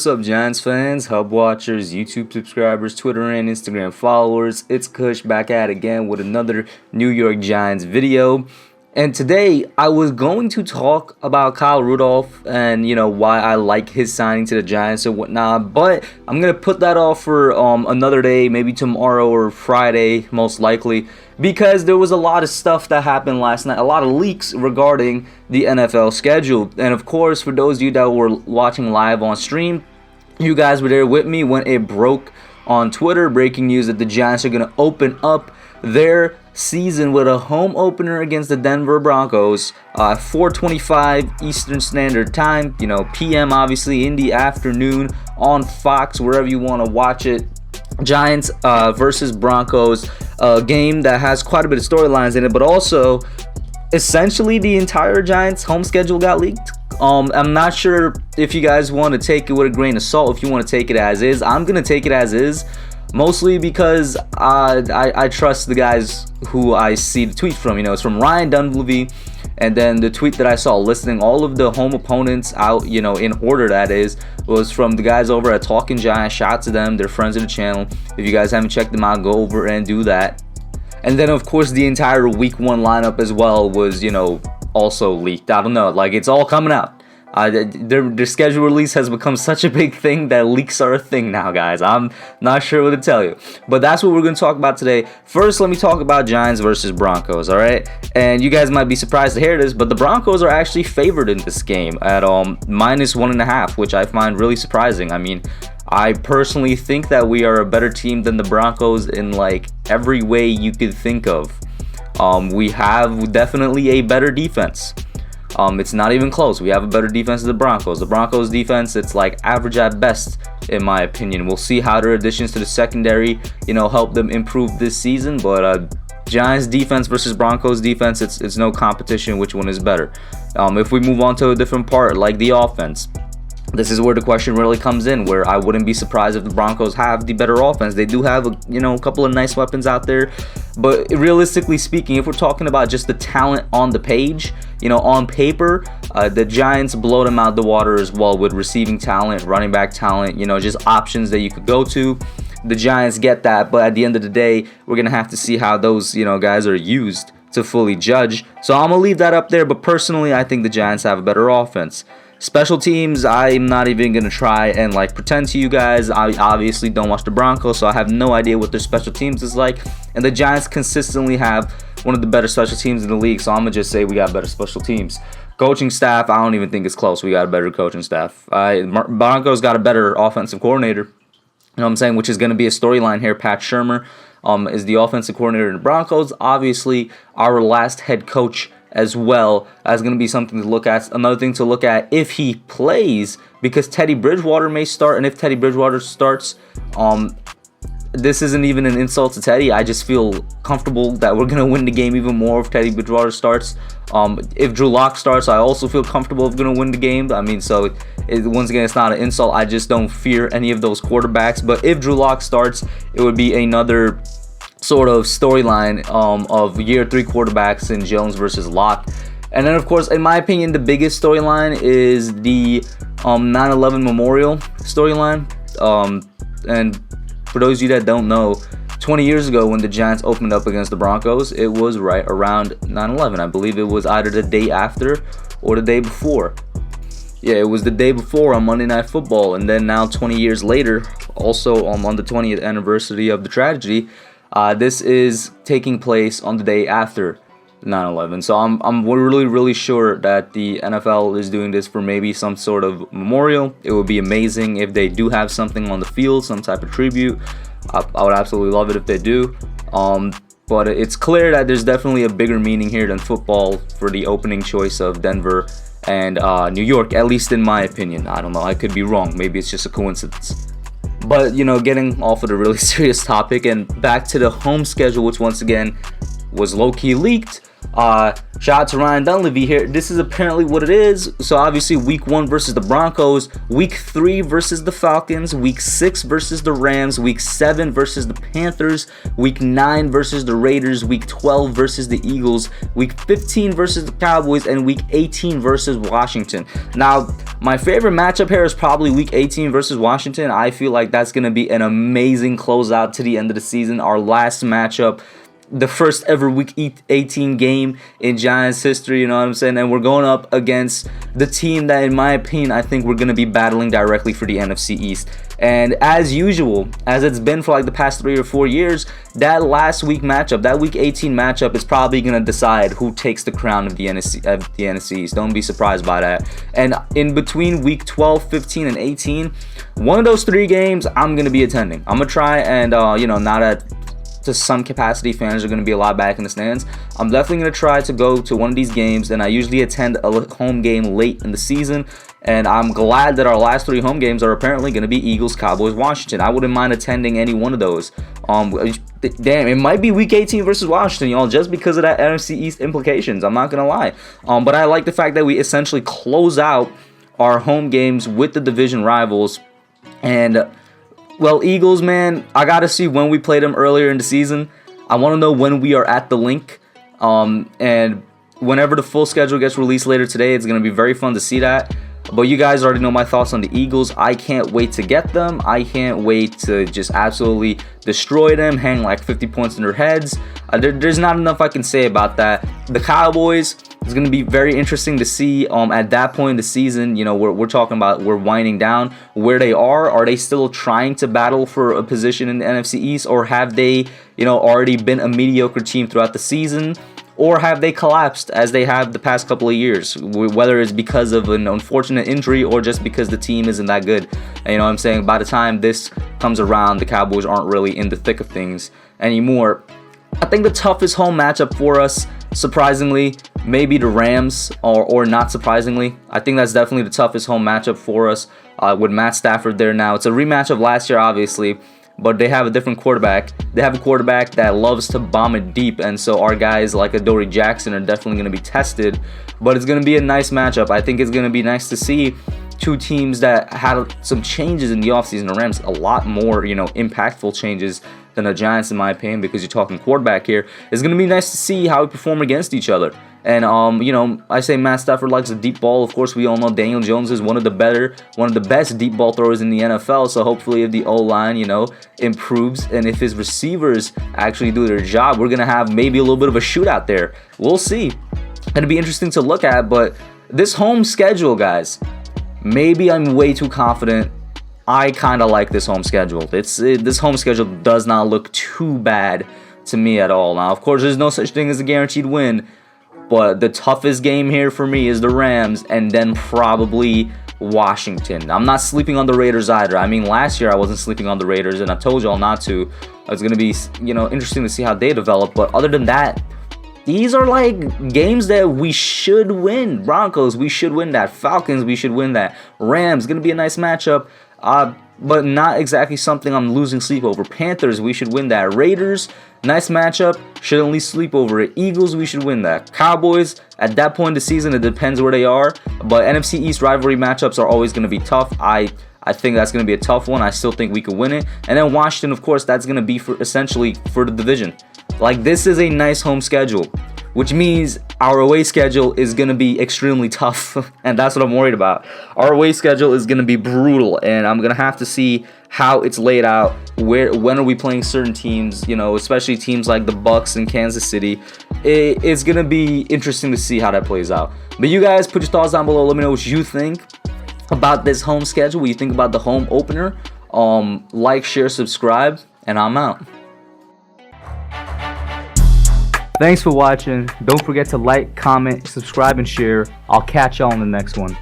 what's up, Giants fans, Hub watchers, YouTube subscribers, Twitter and Instagram followers? It's Kush back at it again with another New York Giants video. And today I was going to talk about Kyle Rudolph and why I like his signing to the Giants and whatnot, but I'm gonna put that off for another day, maybe tomorrow or Friday most likely, because there was a lot of stuff that happened last night, a lot of leaks regarding the NFL schedule. And of course, for those of you that were watching live on stream, you guys were there with me when it broke on Twitter. Breaking news that the Giants are going to open up their season with a home opener against the Denver Broncos, 4:25 Eastern Standard Time, PM obviously in the afternoon on Fox, wherever you want to watch it. Giants versus Broncos, a game that has quite a bit of storylines in it, but also essentially the entire Giants home schedule got leaked. I'm not sure if you guys want to take it with a grain of salt, if you want to take it as is. I'm going to take it as is, mostly because I trust the guys who I see the tweets from. It's from Ryan Dunleavy, and then the tweet that I saw listing all of the home opponents out, in order, that is, was from the guys over at Talking Giants. Shout out to them, they're friends of the channel. If you guys haven't checked them out, go over and do that. And then of course the entire week 1 lineup as well was also leaked. I don't know, like, it's all coming out. Their schedule release has become such a big thing that leaks are a thing now, guys. I'm not sure what to tell you, but that's what we're going to talk about today. First, let me talk about Giants versus Broncos, all right? And you guys might be surprised to hear this, but the Broncos are actually favored in this game at -1.5, which I find really surprising. I mean, I personally think that we are a better team than the Broncos in like every way you could think of. We have definitely a better defense. It's not even close. We have a better defense than the Broncos. The Broncos defense, it's like average at best, in my opinion. We'll see how their additions to the secondary, help them improve this season. But Giants defense versus Broncos defense, it's no competition which one is better. If we move on to a different part, like the offense, this is where the question really comes in, where I wouldn't be surprised if the Broncos have the better offense. They do have a couple of nice weapons out there, but realistically speaking, if we're talking about just the talent on the page, on paper, the Giants blow them out the water as well with receiving talent, running back talent, just options that you could go to. The Giants get that, but at the end of the day, we're gonna have to see how those guys are used to fully judge. So I'm gonna leave that up there, but personally, I think the Giants have a better offense. Special teams, I'm not even going to try and pretend to you guys. I obviously don't watch the Broncos, so I have no idea what their special teams is like. And the Giants consistently have one of the better special teams in the league, so I'm going to just say we got better special teams. Coaching staff, I don't even think it's close. We got a better coaching staff. Broncos got a better offensive coordinator, what I'm saying, which is going to be a storyline here. Pat Shurmur is the offensive coordinator in the Broncos. Obviously, our last head coach as well. That's going to be something to look at. Another thing to look at if he plays, because Teddy Bridgewater may start, and if Teddy Bridgewater starts, this isn't even an insult to Teddy. I just feel comfortable that we're going to win the game even more if Teddy Bridgewater starts. If Drew Lock starts, I also feel comfortable of going to win the game. I mean, so once again, it's not an insult. I just don't fear any of those quarterbacks. But if Drew Lock starts, it would be another sort of storyline of year 3 quarterbacks in Jones versus Locke. And then of course, in my opinion, the biggest storyline is the 9/11 memorial storyline. And for those of you that don't know, 20 years ago when the Giants opened up against the Broncos, it was right around 9/11. I believe it was either the day after or the day before. Yeah, it was the day before on Monday Night Football. And then now 20 years later, also on the 20th anniversary of the tragedy, this is taking place on the day after 9/11. So I'm really sure that the NFL is doing this for maybe some sort of memorial. It would be amazing if they do have something on the field, some type of tribute. I would absolutely love it if they do. But it's clear that there's definitely a bigger meaning here than football for the opening choice of Denver and New York, at least in my opinion. I don't know, I could be wrong. Maybe it's just a coincidence. But, getting off of the really serious topic and back to the home schedule, which once again was low-key leaked. Shout out to Ryan Dunleavy here. This is apparently what it is. So obviously week 1 versus the Broncos, week 3 versus the Falcons, week 6 versus the Rams, week 7 versus the Panthers, week 9 versus the Raiders, week 12 versus the Eagles, week 15 versus the Cowboys, and week 18 versus Washington. Now, My favorite matchup here is probably Week 18 versus Washington. I feel like that's going to be an amazing closeout to the end of the season. Our last matchup, the first ever Week 18 game in Giants history, you know what I'm saying? And we're going up against the team that, in my opinion, I think we're going to be battling directly for the NFC East. And as usual, as it's been for like the past 3 or 4 years, that last week matchup, that Week 18 matchup is probably going to decide who takes the crown of the NFC East. Don't be surprised by that. And in between Week 12, 15, and 18, one of those 3 games I'm going to be attending. I'm going to try and, not at to some capacity, fans are going to be a lot back in the stands. I'm definitely going to try to go to one of these games, and I usually attend a home game late in the season, and I'm glad that our last 3 home games are apparently going to be Eagles, Cowboys, Washington. I wouldn't mind attending any one of those. Damn, it might be Week 18 versus Washington, y'all, just because of that NFC East implications. I'm not going to lie. But I like the fact that we essentially close out our home games with the division rivals. And well, Eagles, man, I got to see when we played them earlier in the season. I want to know when we are at the link. And whenever the full schedule gets released later today, it's going to be very fun to see that. But you guys already know my thoughts on the Eagles. I can't wait to get them. I can't wait to just absolutely destroy them, hang like 50 points in their heads. There's not enough I can say about that. The Cowboys, it's going to be very interesting to see at that point in the season. You know, we're talking about, we're winding down where they are. Are they still trying to battle for a position in the NFC East, or have they, already been a mediocre team throughout the season? Or have they collapsed as they have the past couple of years, whether it's because of an unfortunate injury or just because the team isn't that good? And you know what I'm saying? By the time this comes around, the Cowboys aren't really in the thick of things anymore. I think the toughest home matchup for us, surprisingly, maybe the Rams, or not surprisingly. I think that's definitely the toughest home matchup for us with Matt Stafford there now. It's a rematch of last year, obviously, but they have a different quarterback. They have a quarterback that loves to bomb it deep, and so our guys like Adoree Jackson are definitely going to be tested. But it's going to be a nice matchup. I think it's going to be nice to see 2 teams that had some changes in the offseason. The Rams, a lot more, impactful changes than the Giants, in my opinion, because you're talking quarterback here. It's going to be nice to see how we perform against each other. And, I say Matt Stafford likes a deep ball. Of course, we all know Daniel Jones is one of the best deep ball throwers in the NFL. So hopefully if the O-line, improves, and if his receivers actually do their job, we're going to have maybe a little bit of a shootout there. We'll see. It'll be interesting to look at, but this home schedule, guys, maybe I'm way too confident. I kind of like this home schedule. This home schedule does not look too bad to me at all. Now, of course, there's no such thing as a guaranteed win, but the toughest game here for me is the Rams, and then probably Washington. I'm not sleeping on the Raiders either. I mean, last year I wasn't sleeping on the Raiders, and I told y'all not to. It's going to be, interesting to see how they develop. But other than that, these are like games that we should win. Broncos, we should win that. Falcons, we should win that. Rams, going to be a nice matchup. But not exactly something I'm losing sleep over. Panthers, we should win that. Raiders, nice matchup, shouldn't lose sleep over it. Eagles, we should win that. Cowboys, at that point in the season, it depends where they are. But NFC East rivalry matchups are always going to be tough. I think that's going to be a tough one. I still think we can win it. And then Washington, of course, that's going to be essentially for the division. Like, this is a nice home schedule, which means our away schedule is going to be extremely tough, and that's what I'm worried about. Our away schedule is going to be brutal, and I'm going to have to see how it's laid out, when are we playing certain teams, especially teams like the Bucks and Kansas City. It's going to be interesting to see how that plays out. But you guys, put your thoughts down below. Let me know what you think about this home schedule, what you think about the home opener. Like, share, subscribe, and I'm out. Thanks for watching. Don't forget to like, comment, subscribe, and share. I'll catch y'all in the next one.